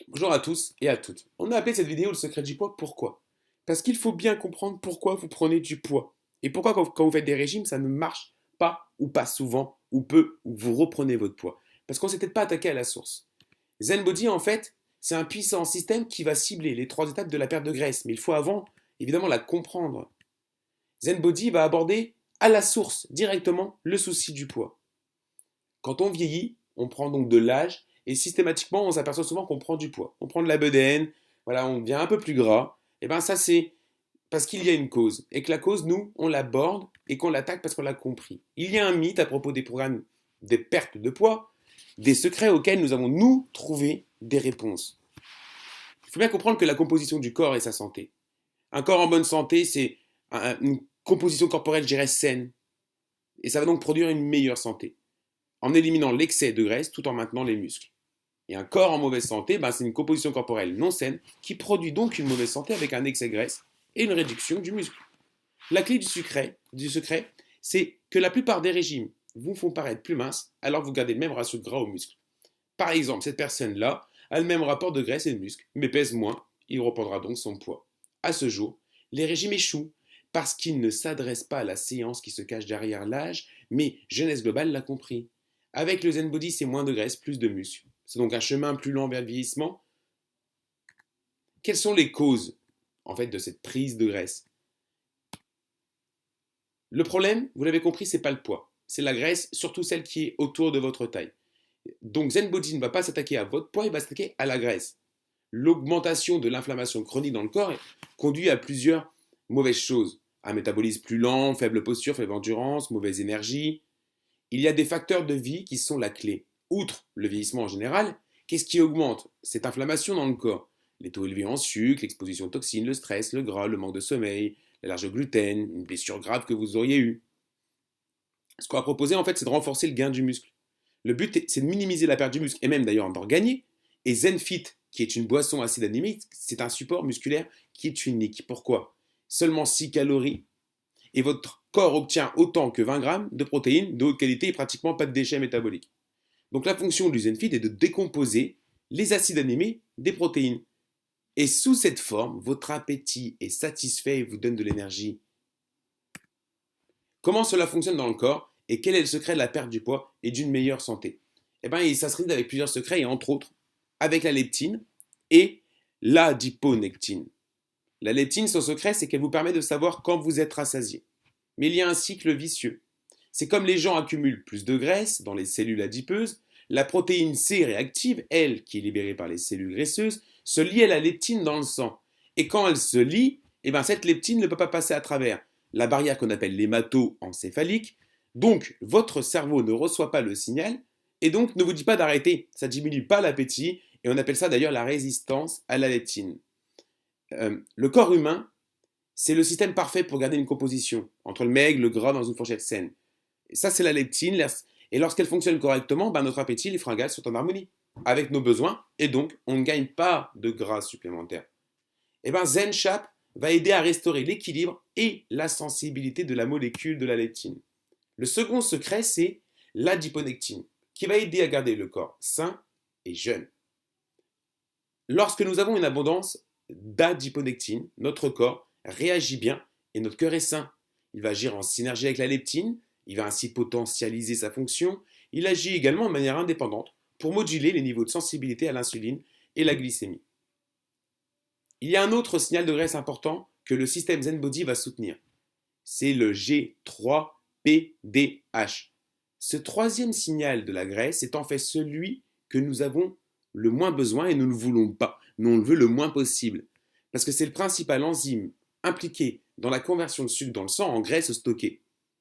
Bonjour à tous et à toutes. On a appelé cette vidéo le secret du poids. Pourquoi? Parce qu'il faut bien comprendre pourquoi vous prenez du poids. Et pourquoi quand vous faites des régimes, ça ne marche pas ou pas souvent ou peu ou vous reprenez votre poids. Parce qu'on ne s'est peut-être pas attaqué à la source. ZenBody en fait, c'est un puissant système qui va cibler les trois étapes de la perte de graisse. Mais il faut avant évidemment la comprendre. ZenBody va aborder à la source directement le souci du poids. Quand on vieillit, on prend donc de l'âge et systématiquement, on s'aperçoit souvent qu'on prend du poids. On prend de la bedaine, voilà, on devient un peu plus gras. Et bien ça, c'est parce qu'il y a une cause. Et que la cause, nous, on l'aborde et qu'on l'attaque parce qu'on l'a compris. Il y a un mythe à propos des programmes des pertes de poids, des secrets auxquels nous avons, nous, trouvé des réponses. Il faut bien comprendre que la composition du corps est sa santé. Un corps en bonne santé, c'est une composition corporelle, je dirais, saine. Et ça va donc produire une meilleure santé en éliminant l'excès de graisse tout en maintenant les muscles. Et un corps en mauvaise santé, c'est une composition corporelle non saine qui produit donc une mauvaise santé avec un excès de graisse et une réduction du muscle. La clé du secret, c'est que la plupart des régimes vous font paraître plus minces alors que vous gardez le même ratio de gras au muscle. Par exemple, cette personne-là a le même rapport de graisse et de muscle, mais pèse moins, il reprendra donc son poids. À ce jour, les régimes échouent parce qu'ils ne s'adressent pas à la séance qui se cache derrière l'âge, mais Jeunesse Globale l'a compris. Avec le Zen Body, c'est moins de graisse, plus de muscle. C'est donc un chemin plus lent vers le vieillissement. Quelles sont les causes en fait de cette prise de graisse? Le problème, vous l'avez compris, c'est pas le poids, c'est la graisse, surtout celle qui est autour de votre taille. Donc Zen Body ne va pas s'attaquer à votre poids, il va s'attaquer à la graisse. L'augmentation de l'inflammation chronique dans le corps conduit à plusieurs mauvaises choses. Un métabolisme plus lent, faible posture, faible endurance, mauvaise énergie. Il y a des facteurs de vie qui sont la clé. Outre le vieillissement en général, qu'est-ce qui augmente cette inflammation dans le corps? Les taux élevés en sucre, l'exposition aux toxines, le stress, le gras, le manque de sommeil, l'allergie au gluten, une blessure grave que vous auriez eue. Ce qu'on va proposer en fait, c'est de renforcer le gain du muscle. Le but, c'est de minimiser la perte du muscle et même d'ailleurs d'en gagner. Et ZenFit, qui est une boisson acide aminé, c'est un support musculaire qui est unique. Pourquoi? Seulement 6 calories et votre corps obtient autant que 20 grammes de protéines de haute qualité et pratiquement pas de déchets métaboliques. Donc la fonction du ZenFit est de décomposer les acides aminés des protéines. Et sous cette forme, votre appétit est satisfait et vous donne de l'énergie. Comment cela fonctionne dans le corps et quel est le secret de la perte du poids et d'une meilleure santé? Eh bien, ça se réalise avec plusieurs secrets et entre autres avec la leptine et l'adiponectine. La leptine, son secret, c'est qu'elle vous permet de savoir quand vous êtes rassasié. Mais il y a un cycle vicieux. C'est comme les gens accumulent plus de graisse dans les cellules adipeuses, la protéine C réactive, elle, qui est libérée par les cellules graisseuses, se lie à la leptine dans le sang. Et quand elle se lie, cette leptine ne peut pas passer à travers la barrière qu'on appelle l'hémato-encéphalique. Donc, votre cerveau ne reçoit pas le signal et donc ne vous dit pas d'arrêter. Ça ne diminue pas l'appétit et on appelle ça d'ailleurs la résistance à la leptine. Le corps humain, c'est le système parfait pour garder une composition entre le maigre, le gras dans une fourchette saine. Et ça, c'est la leptine. Et lorsqu'elle fonctionne correctement, notre appétit, les fringales sont en harmonie avec nos besoins et donc on ne gagne pas de gras supplémentaire. Et ZenChap va aider à restaurer l'équilibre et la sensibilité de la molécule de la leptine. Le second secret, c'est l'adiponectine, qui va aider à garder le corps sain et jeune. Lorsque nous avons une abondance d'adiponectine, notre corps réagit bien et notre cœur est sain. Il va agir en synergie avec la leptine, il va ainsi potentialiser sa fonction. Il agit également de manière indépendante pour moduler les niveaux de sensibilité à l'insuline et la glycémie. Il y a un autre signal de graisse important que le système ZenBody va soutenir. C'est le G3-PDH. Ce troisième signal de la graisse est en fait celui que nous avons le moins besoin et nous ne le voulons pas. Nous, on le veut le moins possible. Parce que c'est le principal enzyme impliqué dans la conversion de sucre dans le sang en graisse stockée.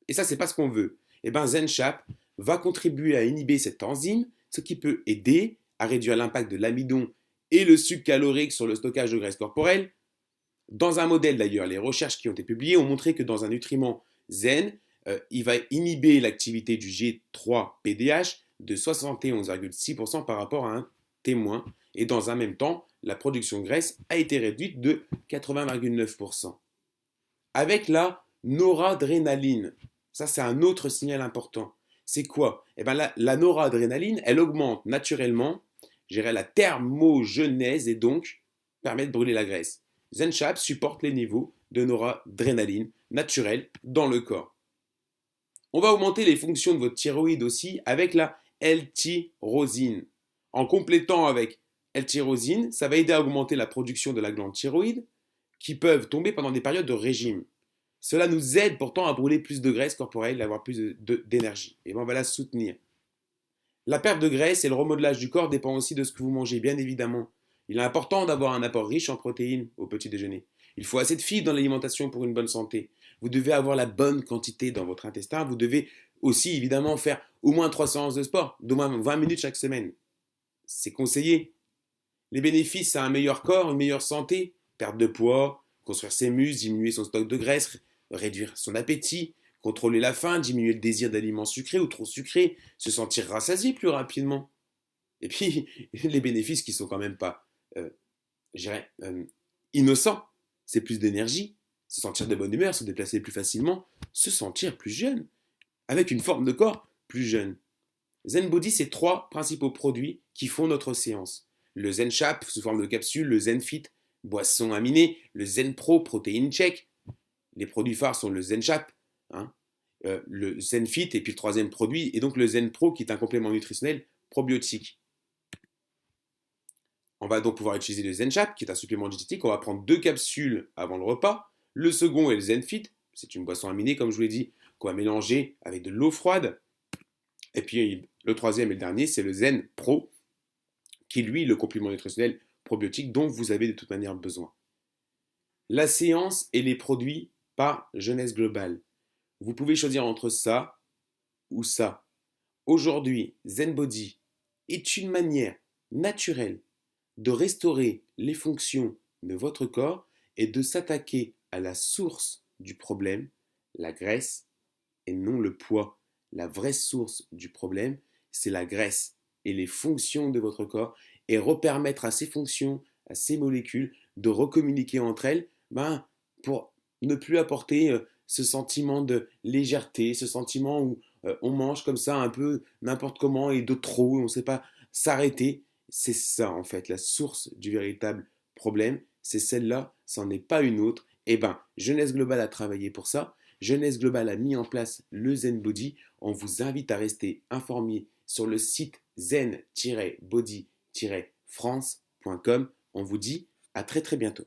Et ça, c'est pas ce qu'on veut. Et ZenChap va contribuer à inhiber cette enzyme, ce qui peut aider à réduire l'impact de l'amidon et le sucre calorique sur le stockage de graisse corporelle. Dans un modèle d'ailleurs, les recherches qui ont été publiées ont montré que dans un nutriment zen, il va inhiber l'activité du G3-PDH de 71,6% par rapport à un témoin. Et dans un même temps, la production de graisse a été réduite de 80,9%. Avec la noradrénaline, ça c'est un autre signal important. C'est quoi? La noradrénaline, elle augmente naturellement gérer la thermogenèse et donc permet de brûler la graisse. ZenChap supporte les niveaux de noradrénaline naturelle dans le corps. On va augmenter les fonctions de votre thyroïde aussi avec la L-tyrosine. En complétant avec L-tyrosine, ça va aider à augmenter la production de la glande thyroïde qui peuvent tomber pendant des périodes de régime. Cela nous aide pourtant à brûler plus de graisse corporelle et à avoir plus d'énergie. Et bien on va la soutenir. La perte de graisse et le remodelage du corps dépend aussi de ce que vous mangez, bien évidemment. Il est important d'avoir un apport riche en protéines au petit déjeuner. Il faut assez de fibres dans l'alimentation pour une bonne santé. Vous devez avoir la bonne quantité dans votre intestin. Vous devez aussi évidemment faire au moins 3 séances de sport, d'au moins 20 minutes chaque semaine. C'est conseillé. Les bénéfices à un meilleur corps, une meilleure santé, perte de poids, construire ses muscles, diminuer son stock de graisse, réduire son appétit, contrôler la faim, diminuer le désir d'aliments sucrés ou trop sucrés, se sentir rassasié plus rapidement. Et puis, les bénéfices qui sont quand même pas, je dirais, innocents, c'est plus d'énergie, se sentir de bonne humeur, se déplacer plus facilement, se sentir plus jeune, avec une forme de corps plus jeune. ZenBody, c'est 3 principaux produits qui font notre séance. Le ZenChap sous forme de capsule, le ZenFit, boisson aminée, le ZenPro, protéine check. Les produits phares sont le ZenChap, hein, le ZenFit et puis le troisième produit, et donc le ZenPro qui est un complément nutritionnel probiotique. On va donc pouvoir utiliser le ZenChap qui est un supplément diététique. On va prendre 2 capsules avant le repas. Le second est le ZenFit, c'est une boisson aminée comme je vous l'ai dit, qu'on va mélanger avec de l'eau froide. Et puis le troisième et le dernier, c'est le Zen Pro, qui lui, le complément nutritionnel probiotique dont vous avez de toute manière besoin. La séance et les produits par Jeunesse Globale. Vous pouvez choisir entre ça ou ça. Aujourd'hui, ZenBody est une manière naturelle de restaurer les fonctions de votre corps et de s'attaquer à la source du problème, la graisse, et non le poids. La vraie source du problème, c'est la graisse et les fonctions de votre corps et repermettre à ces fonctions, à ces molécules de recommuniquer entre elles pour ne plus apporter ce sentiment de légèreté, ce sentiment où on mange comme ça un peu n'importe comment et de trop, on ne sait pas s'arrêter. C'est ça en fait la source du véritable problème, c'est celle-là, ça n'en est pas une autre. Et bien, Jeunesse Globale a travaillé pour ça. Jeunesse Globale a mis en place le ZenBody. On vous invite à rester informé sur le site zen-body-france.com. On vous dit à très très bientôt.